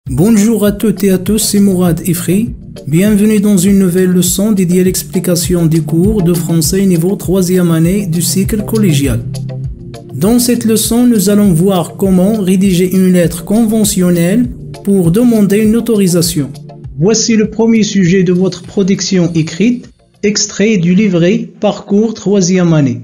Bonjour à toutes et à tous, c'est Mourad Ifri. Bienvenue dans une nouvelle leçon dédiée à l'explication des cours de français niveau 3e année du cycle collégial. Dans cette leçon, nous allons voir comment rédiger une lettre conventionnelle pour demander une autorisation. Voici le premier sujet de votre production écrite, extrait du livret Parcours 3e année.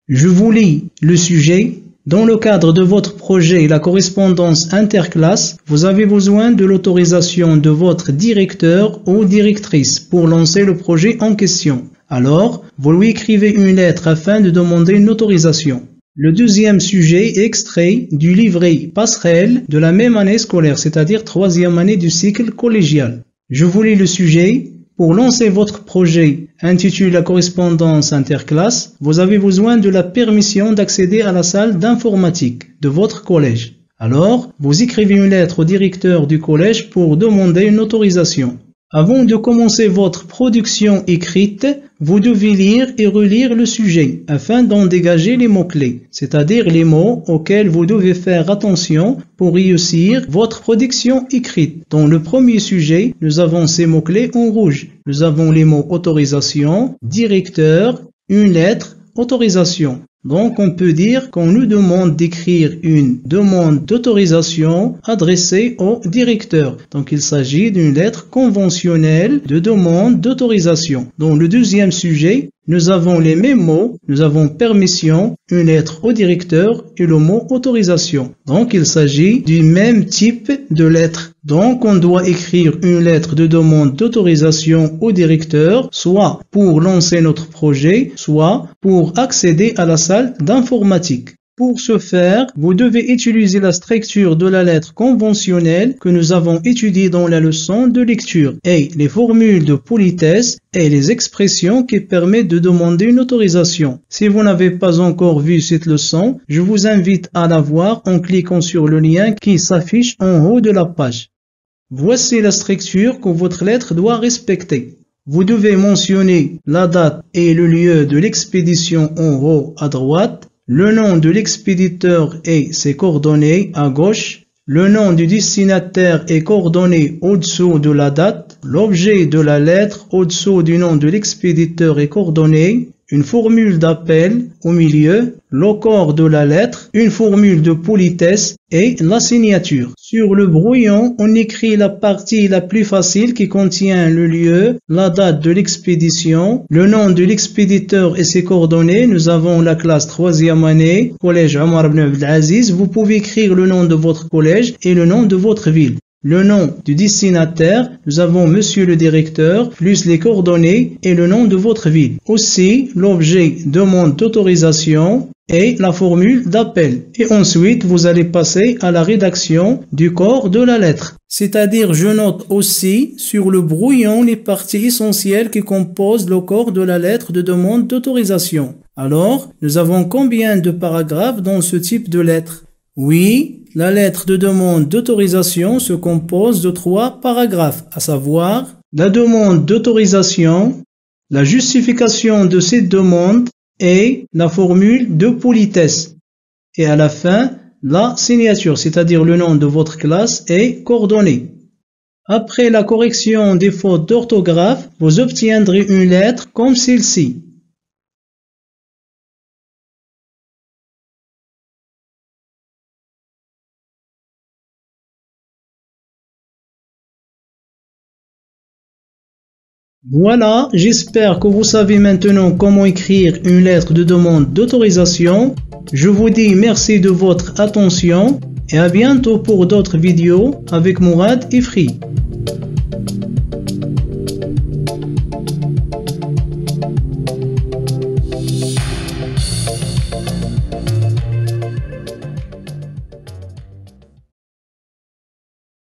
Je vous lis le sujet. Dans le cadre de votre projet La correspondance interclasse, vous avez besoin de l'autorisation de votre directeur ou directrice pour lancer le projet en question. Alors, vous lui écrivez une lettre afin de demander une autorisation. Le deuxième sujet est extrait du livret Passerelle de la même année scolaire, c'est-à-dire 3e année du cycle collégial. Je vous lis le sujet. Pour lancer votre projet intitulé La correspondance interclasse, vous avez besoin de la permission d'accéder à la salle d'informatique de votre collège. Alors, vous écrivez une lettre au directeur du collège pour demander une autorisation. Avant de commencer votre production écrite, vous devez lire et relire le sujet afin d'en dégager les mots-clés, c'est-à-dire les mots auxquels vous devez faire attention pour réussir votre production écrite. Dans le premier sujet, nous avons ces mots-clés en rouge. Nous avons les mots autorisation, directeur, une lettre, autorisation. Donc, on peut dire qu'on nous demande d'écrire une demande d'autorisation adressée au directeur. Donc, il s'agit d'une lettre conventionnelle de demande d'autorisation. Dans le deuxième sujet, nous avons les mêmes mots. Nous avons permission, une lettre au directeur et le mot autorisation. Donc, il s'agit du même type de lettre. Donc, on doit écrire une lettre de demande d'autorisation au directeur, soit pour lancer notre projet, soit pour accéder à la salle d'informatique. Pour ce faire, vous devez utiliser la structure de la lettre conventionnelle que nous avons étudiée dans la leçon de lecture et les formules de politesse et les expressions qui permettent de demander une autorisation. Si vous n'avez pas encore vu cette leçon, je vous invite à la voir en cliquant sur le lien qui s'affiche en haut de la page. Voici la structure que votre lettre doit respecter. Vous devez mentionner la date et le lieu de l'expédition en haut à droite, le nom de l'expéditeur et ses coordonnées à gauche, le nom du destinataire et coordonnées au-dessous de la date, l'objet de la lettre au-dessous du nom de l'expéditeur et coordonnées, une formule d'appel au milieu, le corps de la lettre, une formule de politesse et la signature. Sur le brouillon, on écrit la partie la plus facile qui contient le lieu, la date de l'expédition, le nom de l'expéditeur et ses coordonnées. Nous avons la classe 3e année, collège Omar ibn Abdelaziz. Vous pouvez écrire le nom de votre collège et le nom de votre ville. Le nom du destinataire, nous avons monsieur le directeur, plus les coordonnées et le nom de votre ville. Aussi, l'objet demande d'autorisation et la formule d'appel. Et ensuite, vous allez passer à la rédaction du corps de la lettre. C'est-à-dire, je note aussi sur le brouillon les parties essentielles qui composent le corps de la lettre de demande d'autorisation. Alors, nous avons combien de paragraphes dans ce type de lettre? Oui, la lettre de demande d'autorisation se compose de 3 paragraphes, à savoir la demande d'autorisation, la justification de cette demande et la formule de politesse. Et à la fin, la signature, c'est-à-dire le nom de votre classe et coordonnées. Après la correction des fautes d'orthographe, vous obtiendrez une lettre comme celle-ci. Voilà, j'espère que vous savez maintenant comment écrire une lettre de demande d'autorisation. Je vous dis merci de votre attention et à bientôt pour d'autres vidéos avec Mourad Ifri.